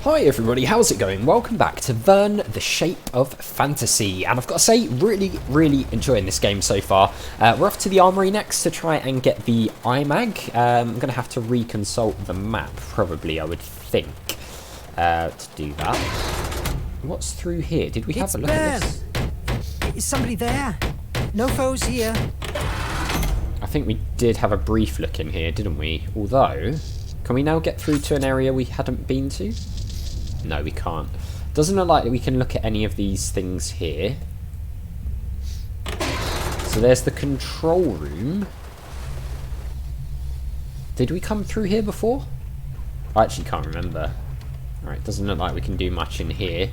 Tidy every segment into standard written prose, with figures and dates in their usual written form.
Hi everybody, how's it going? Welcome back to Verne, the Shape of Fantasy, and I've got to say, really enjoying this game so far. We're off to the Armory next to try and get the Imag. I'm going to have to reconsult the map, probably, I would think, to do that. What's through here? Did we have a look at this? Is somebody there? No foes here. I think we did have a brief look in here, didn't we? Although, can we now get through to an area we hadn't been to? No, we can't. Doesn't look like we can look at any of these things here. So there's the control room. Did we come through here before? I actually can't remember. Alright, doesn't look like we can do much in here.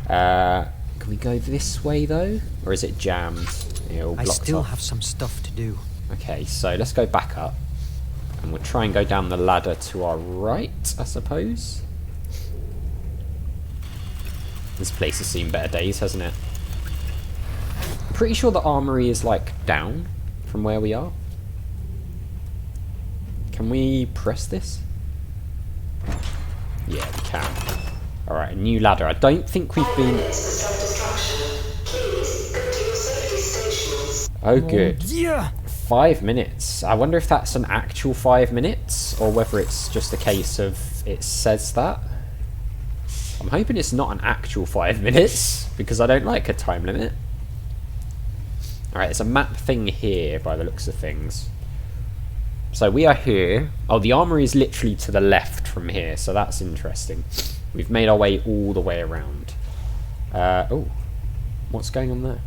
Can we go this way though? Or is it jammed? Yeah, all I blocked still off. have some stuff to do. Okay, so let's go back up. And we'll try and go down the ladder to our right, I suppose. This place has seen better days, hasn't it? I'm pretty sure the armory is, like, down from where we are. Can we press this? Yeah, we can. Alright, a new ladder. I don't think we've been... Oh, good. Yeah. 5 minutes. I wonder if that's an actual 5 minutes, or whether it's just a case of it says that. I'm hoping it's not an actual 5 minutes, because I don't like a time limit. Alright, there's a map thing here by the looks of things. So we are here. Oh, the armory is literally to the left from here, so that's interesting. We've made our way all the way around. Oh, what's going on there?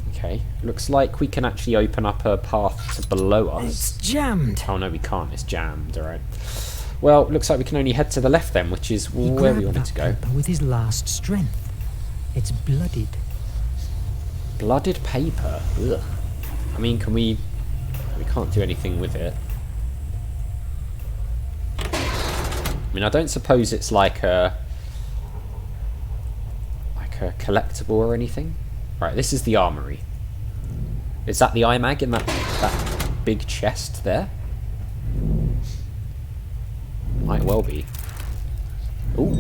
Okay, looks like we can actually open up a path to below us. It's jammed. Oh no, we can't. It's jammed. Alright. Well, looks like we can only head to the left then, which is He where we grabbed wanted to that go. paper with his last strength. It's bloodied. Blooded paper. Ugh. I mean, can we... We can't do anything with it. I mean, I don't suppose it's like a collectible or anything. Right, this is the armory. Is that the Imag in that big chest there? Might well be. Ooh.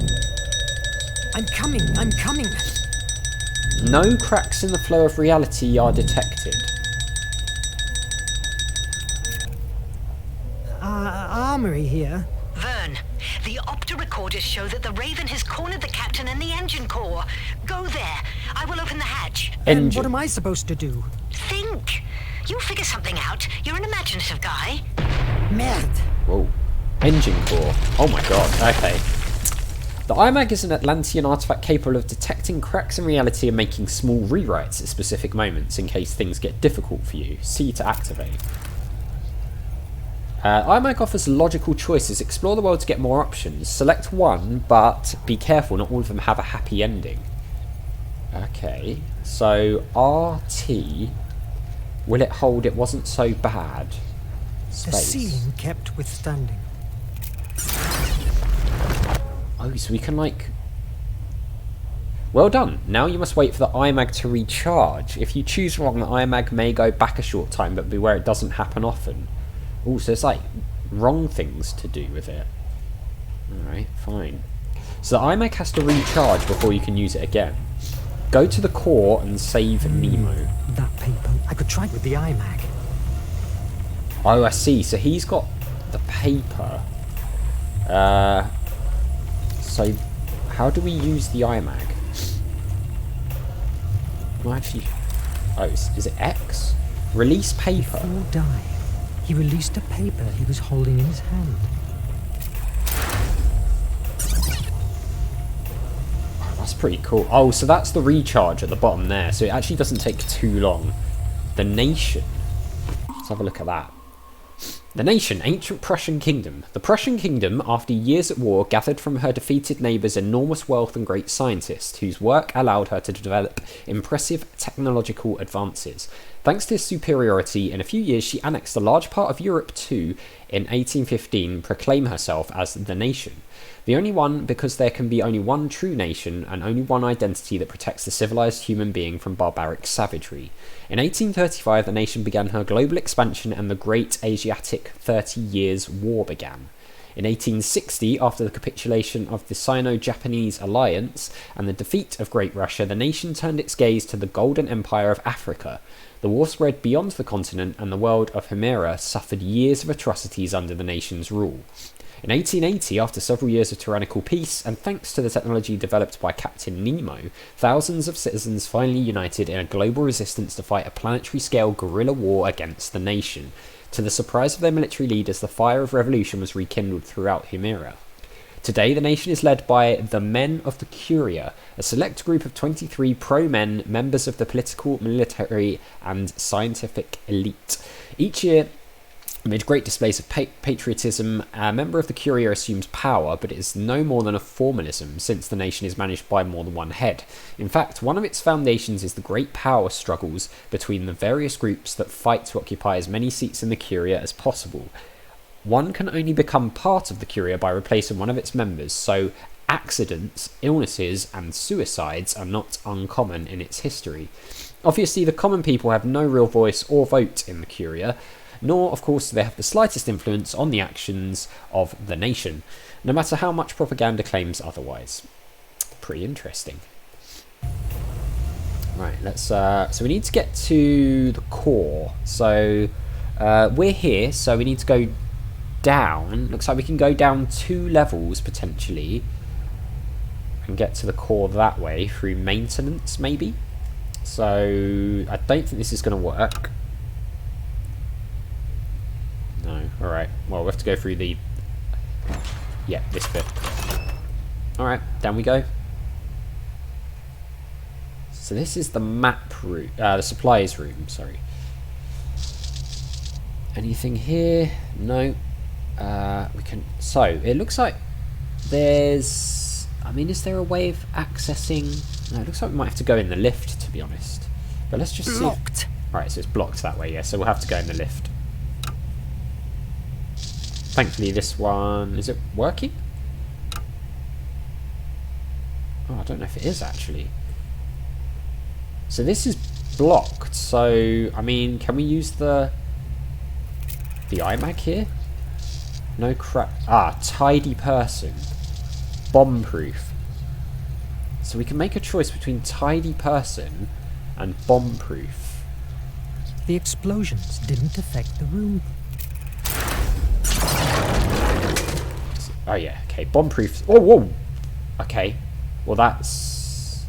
I'm coming. No cracks in the flow of reality are detected. Armory here. Verne, the opta recorders show that the Raven has cornered the captain and the engine core. Go there. I will open the hatch. And what am I supposed to do? Think. You figure something out. You're an imaginative guy. Merde. Whoa. Engine core. Oh my god. Okay. The Imag is an Atlantean artifact capable of detecting cracks in reality and making small rewrites at specific moments in case things get difficult for you. C to activate. Imag offers logical choices. Explore the world to get more options. Select one, but be careful, not all of them have a happy ending. Okay, so RT, will it hold it wasn't so bad? Space. The ceiling kept withstanding. Oh, so we can like... Well done. Now you must wait for the Imag to recharge. If you choose wrong, the Imag may go back a short time, but beware it doesn't happen often. Oh, so it's like wrong things to do with it. Alright, fine. So the Imag has to recharge before you can use it again. Go to the core and save Nemo. That paper. I could try it with the Imag. Oh, I see. So he's got the paper. So how do we use the Imag? Well, actually... Oh, is it X? Release paper. Before dying, he released a paper he was holding in his hand. That's pretty cool. Oh, so that's the recharge at the bottom there. So it actually doesn't take too long. The Nation. Let's have a look at that. The Nation, ancient Prussian kingdom. The Prussian kingdom, after years at war, gathered from her defeated neighbours enormous wealth and great scientists, whose work allowed her to develop impressive technological advances. Thanks to this superiority, in a few years she annexed a large part of Europe too, in 1815, proclaim herself as the Nation. The only one, because there can be only one true nation and only one identity that protects the civilized human being from barbaric savagery. In 1835, the nation began her global expansion and the Great Asiatic 30 Years' War began. In 1860, after the capitulation of the Sino-Japanese alliance and the defeat of Great Russia, the nation turned its gaze to the Golden Empire of Africa. The war spread beyond the continent, and the world of Hemera suffered years of atrocities under the nation's rule. In 1880, after several years of tyrannical peace, and thanks to the technology developed by Captain Nemo, thousands of citizens finally united in a global resistance to fight a planetary-scale guerrilla war against the nation. To the surprise of their military leaders, the fire of revolution was rekindled throughout Hemera. Today, the nation is led by the Men of the Curia, a select group of 23 pro-men, members of the political, military, and scientific elite. Each year, amid great displays of patriotism, a member of the Curia assumes power, but it is no more than a formalism, since the nation is managed by more than one head. In fact, one of its foundations is the great power struggles between the various groups that fight to occupy as many seats in the Curia as possible. One can only become part of the Curia by replacing one of its members, so accidents, illnesses, and suicides are not uncommon in its history. Obviously, the common people have no real voice or vote in the Curia, nor, of course, do they have the slightest influence on the actions of the nation, no matter how much propaganda claims otherwise. Pretty interesting. Right, let's. So we need to get to the core. So we're here, so we need to go down. Looks like we can go down 2 levels potentially, and get to the core that way through maintenance, maybe. So I don't think this is going to work. No, alright. Well, we have to go through the... Yeah, this bit. Alright, down we go. So this is the map room, the supplies room, sorry. Anything here? No. We can... So, it looks like there's... I mean, is there a way of accessing... No, it looks like we might have to go in the lift, to be honest. But let's just see... Blocked. Right, so it's blocked that way, yeah, so we'll have to go in the lift. Thankfully this one... Is it working? Oh, I don't know if it is actually. So this is blocked, so... I mean, can we use the Imag here? No crap. Ah, tidy person. Bomb-proof. So we can make a choice between tidy person and bomb-proof. The explosions didn't affect the room. Oh yeah, okay, bomb-proof. Oh, whoa! Okay, well that's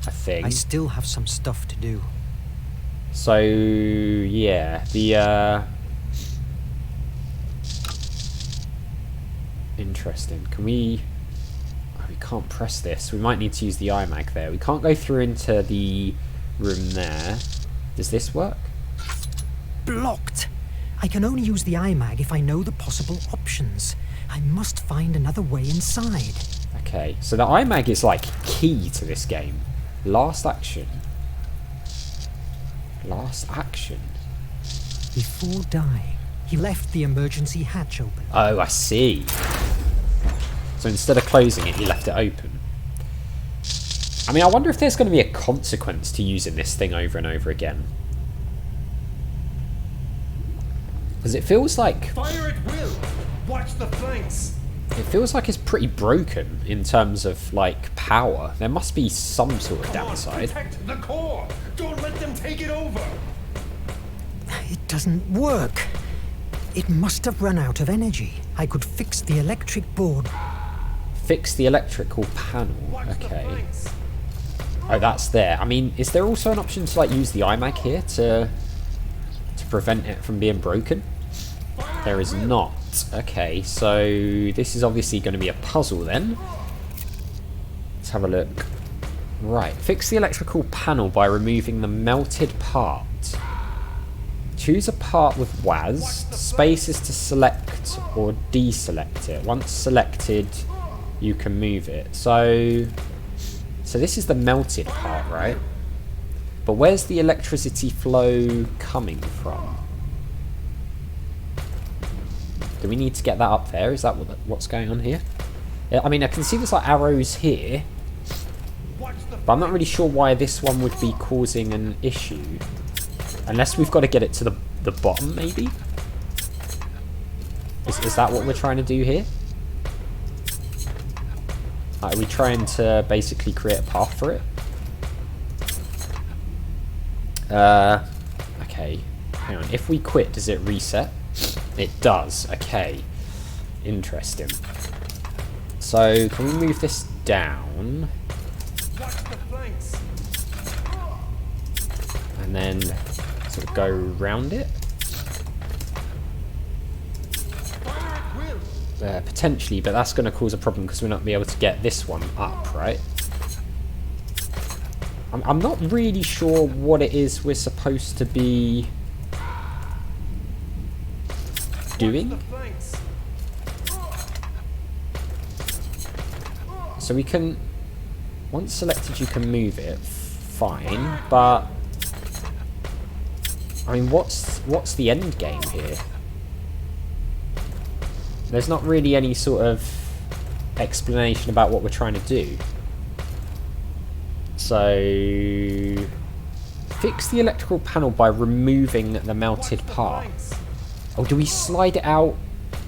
a thing. I still have some stuff to do. So, yeah, the, interesting. Can we... Oh, we can't press this. We might need to use the Imag there. We can't go through into the room there. Does this work? Blocked! I can only use the Imag if I know the possible options. I must find another way inside. Okay, so the Imag is like key to this game. Last action. Last action. Before dying, he left the emergency hatch open. Oh, I see. So instead of closing it, he left it open. I mean, I wonder if there's going to be a consequence to using this thing over and over again. Because it feels like... Fire at will! Watch the flanks! It feels like it's pretty broken in terms of, like, power. There must be some sort of downside. Protect the core! Don't let them take it over! It doesn't work. It must have run out of energy. I could fix the electric board. Fix the electrical panel. Watch the Okay. flanks! Oh, that's there. I mean, is there also an option to, like, use the Imag here to prevent it from being broken? There is not. Okay, so this is obviously going to be a puzzle then. Let's have a look. Right, fix the electrical panel by removing the melted part. Choose a part with WAS. Space is to select or deselect it. Once selected, you can move it. So this is the melted part, right? But where's the electricity flow coming from? Do we need to get that up there? Is that what's going on here? I mean, I can see there's like arrows here, but I'm not really sure why this one would be causing an issue. Unless we've got to get it to the bottom, maybe? Is that what we're trying to do here? Like, are we trying to basically create a path for it? Okay. Hang on. If we quit, does it reset? It does. Okay. Interesting. So, can we move this down? Watch the flanks. And then sort of go round it? Fire at will. Potentially, but that's going to cause a problem because we're not going to be able to get this one up, right? I'm not really sure what it is we're supposed to be doing. The flanks. So we can, once selected, you can move it, fine, but I mean, what's the end game here? There's not really any sort of explanation about what we're trying to do. So, fix the electrical panel by removing the melted part. Oh, do we slide it out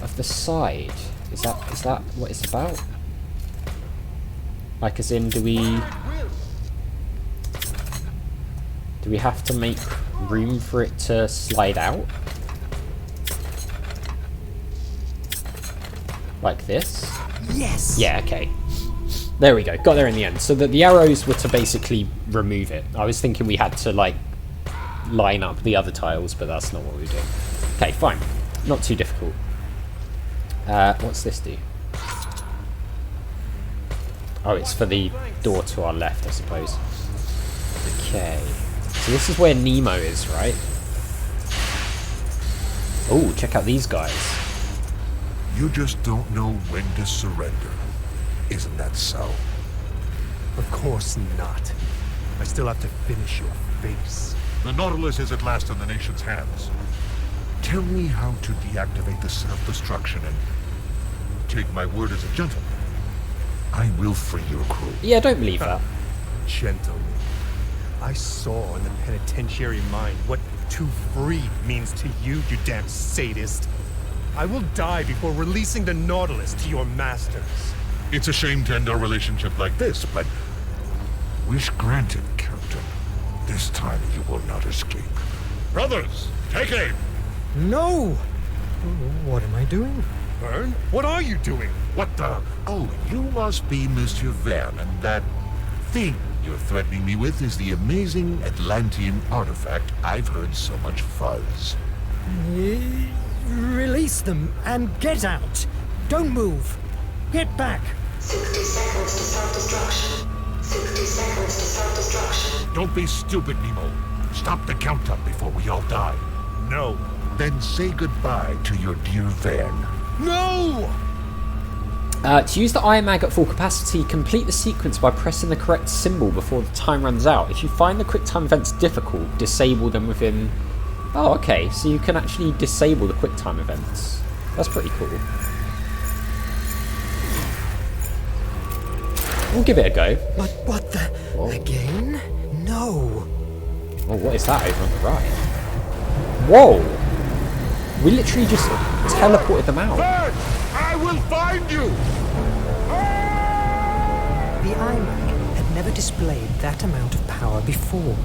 of the side? Is that what it's about? Like, as in, do we have to make room for it to slide out? Like this? Yes! Yeah, okay. There we go. Got there in the end. So the arrows were to basically remove it. I was thinking we had to, like, line up the other tiles, but that's not what we do. Okay, fine. Not too difficult. What's this do? Oh, it's for the door to our left, I suppose. Okay. So this is where Nemo is, right? Oh, check out these guys. You just don't know when to surrender. Isn't that so? Of course not. I still have to finish your face. The Nautilus is at last in the nation's hands. Tell me how to deactivate the self-destruction and take my word as a gentleman. I will free your crew. Yeah, don't believe that. Gentlemen. I saw in the penitentiary mine what to free means to you, you damn sadist. I will die before releasing the Nautilus to your masters. It's a shame to end our relationship like this, but wish granted, Captain. This time you will not escape. Brothers, take aim! No! What am I doing? Verne, what are you doing? What the? Oh, you must be Monsieur Verne, and that thing you're threatening me with is the amazing Atlantean artifact I've heard so much fuzz. Release them and get out! Don't move! Get back! 60 seconds to self-destruction. 60 seconds to self-destruction. Don't be stupid, Nemo. Stop the countdown before we all die. No. Then say goodbye to your dear Verne. No! To use the Imag at full capacity, complete the sequence by pressing the correct symbol before the time runs out. If you find the quick time events difficult, disable them within... Oh, okay, so you can actually disable the quick time events. That's pretty cool. We'll give it a go. But what the... Whoa. Again? No. Oh, what is that over on the right? Whoa! We literally just teleported them out. Verne! I will find you! The Imag had never displayed that amount of power before.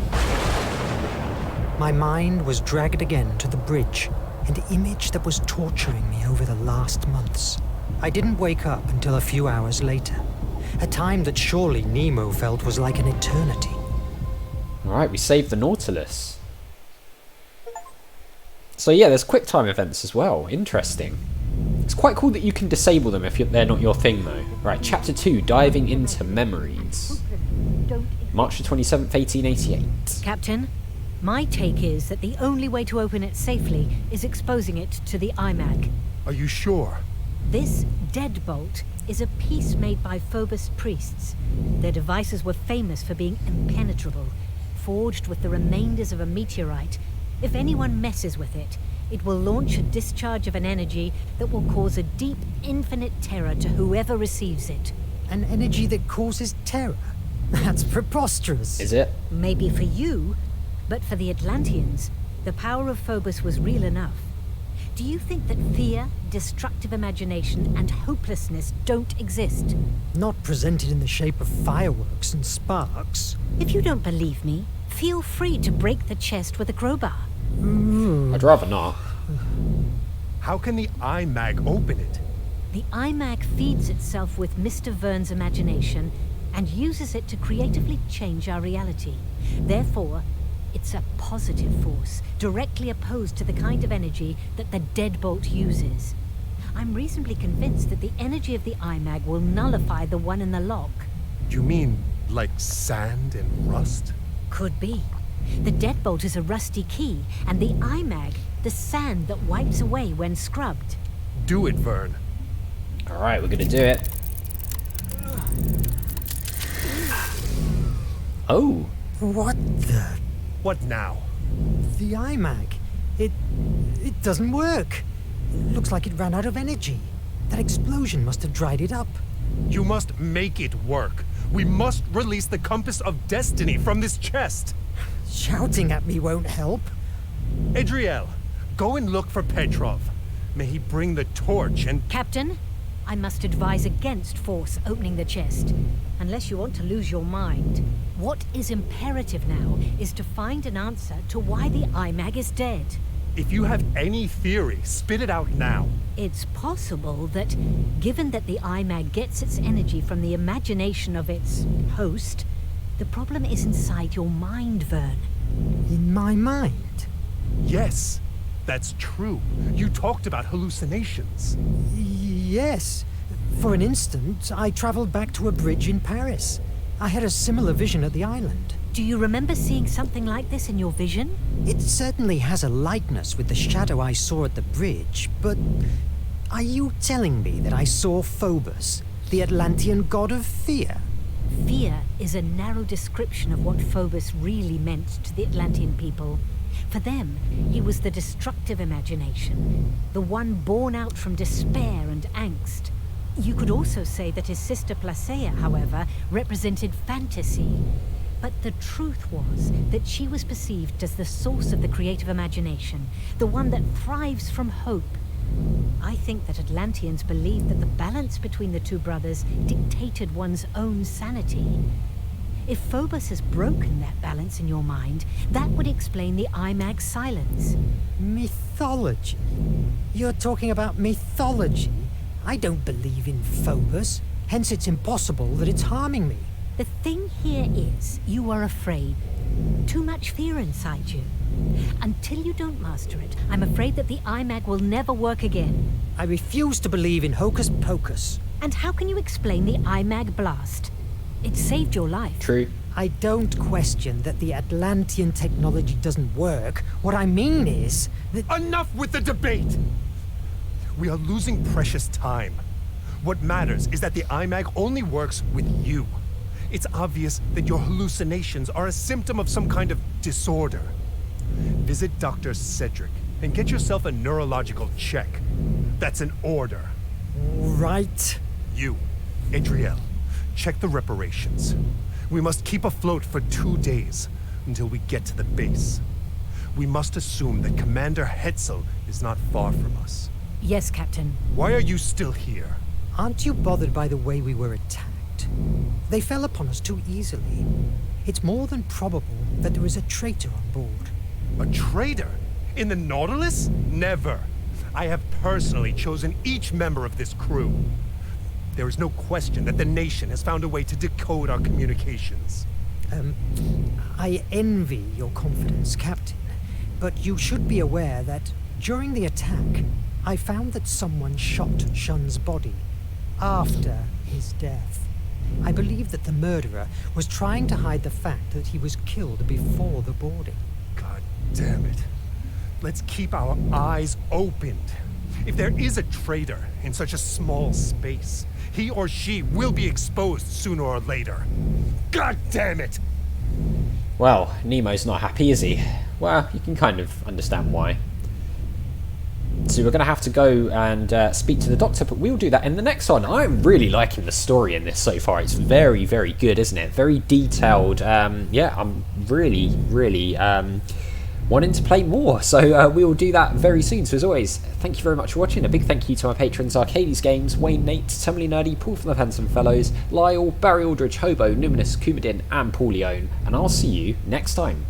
My mind was dragged again to the bridge, an image that was torturing me over the last months. I didn't wake up until a few hours later, a time that surely Nemo felt was like an eternity. Alright, we saved the Nautilus. So yeah, there's quick time events as well. Interesting. It's quite cool that you can disable them if they're not your thing though. Right, chapter 2, diving into memories. March the 27th, 1888. Captain, my take is that the only way to open it safely is exposing it to the Imag. Are you sure? This deadbolt is a piece made by Phobos priests. Their devices were famous for being impenetrable, forged with the remainders of a meteorite. If anyone messes with it, it will launch a discharge of an energy that will cause a deep, infinite terror to whoever receives it. An energy that causes terror? That's preposterous. Is it? Maybe for you, but for the Atlanteans, the power of Phobos was real enough. Do you think that fear, destructive imagination, and hopelessness don't exist? Not presented in the shape of fireworks and sparks. If you don't believe me, feel free to break the chest with a crowbar. I'd rather not. How can the Imag open it? The Imag feeds itself with Mr. Verne's imagination and uses it to creatively change our reality. Therefore, it's a positive force, directly opposed to the kind of energy that the deadbolt uses. I'm reasonably convinced that the energy of the Imag will nullify the one in the lock. You mean like sand and rust? Could be. The deadbolt is a rusty key, and the Imag, the sand that wipes away when scrubbed. Do it, Verne. Alright, we're gonna do it. Oh. What the? What now? The Imag. It doesn't work. It looks like it ran out of energy. That explosion must have dried it up. You must make it work. We must release the Compass of Destiny from this chest. Shouting at me won't help. Edrielle, go and look for Petrov. May he bring the torch and... Captain, I must advise against force opening the chest, unless you want to lose your mind. What is imperative now is to find an answer to why the Imag is dead. If you have any theory, spit it out now. It's possible that, given that the Imag gets its energy from the imagination of its host, the problem is inside your mind, Verne. In my mind? Yes, that's true. You talked about hallucinations. Yes. For an instant, I traveled back to a bridge in Paris. I had a similar vision at the island. Do you remember seeing something like this in your vision? It certainly has a likeness with the shadow I saw at the bridge, but are you telling me that I saw Phobos, the Atlantean god of fear? Fear is a narrow description of what Phobos really meant to the Atlantean people. For them, he was the destructive imagination, the one born out from despair and angst. You could also say that his sister Placea, however, represented fantasy. But the truth was that she was perceived as the source of the creative imagination, the one that thrives from hope. I think that Atlanteans believed that the balance between the two brothers dictated one's own sanity. If Phobos has broken that balance in your mind, that would explain the Imag's silence. Mythology? You're talking about mythology? I don't believe in Phobos, hence it's impossible that it's harming me. The thing here is, you are afraid. Too much fear inside you. Until you don't master it, I'm afraid that the Imag will never work again. I refuse to believe in hocus pocus. And how can you explain the Imag blast? It saved your life. True. I don't question that the Atlantean technology doesn't work. What I mean is that... Enough with the debate! We are losing precious time. What matters is that the Imag only works with you. It's obvious that your hallucinations are a symptom of some kind of disorder. Visit Dr. Cedric and get yourself a neurological check. That's an order. Right. You, Edrielle, check the reparations. We must keep afloat for 2 days until we get to the base. We must assume that Commander Hetzel is not far from us. Yes, Captain. Why are you still here? Aren't you bothered by the way we were attacked? They fell upon us too easily. It's more than probable that there is a traitor on board. A traitor? In the Nautilus? Never. I have personally chosen each member of this crew. There is no question that the nation has found a way to decode our communications. I envy your confidence, Captain. But you should be aware that during the attack, I found that someone shot Shun's body after his death. I believe that the murderer was trying to hide the fact that he was killed before the boarding. God damn it. Let's keep our eyes opened. If there is a traitor in such a small space, he or she will be exposed sooner or later. God damn it! Well, Nemo's not happy, is he? Well, you can kind of understand why. So we're going to have to go and speak to the doctor, but we'll do that in the next one. I'm really liking the story in this so far. It's very, very good, isn't it? Very detailed. Yeah, I'm really, really wanting to play more. So we will do that very soon. So as always, thank you very much for watching. A big thank you to my patrons: Arcades Games, Wayne, Nate, Terminally Nerdy, Paul from the Phantom Fellows, Lyle, Barry Aldridge, Hobo, Numinous, Kumadin, and Paulione. And I'll see you next time.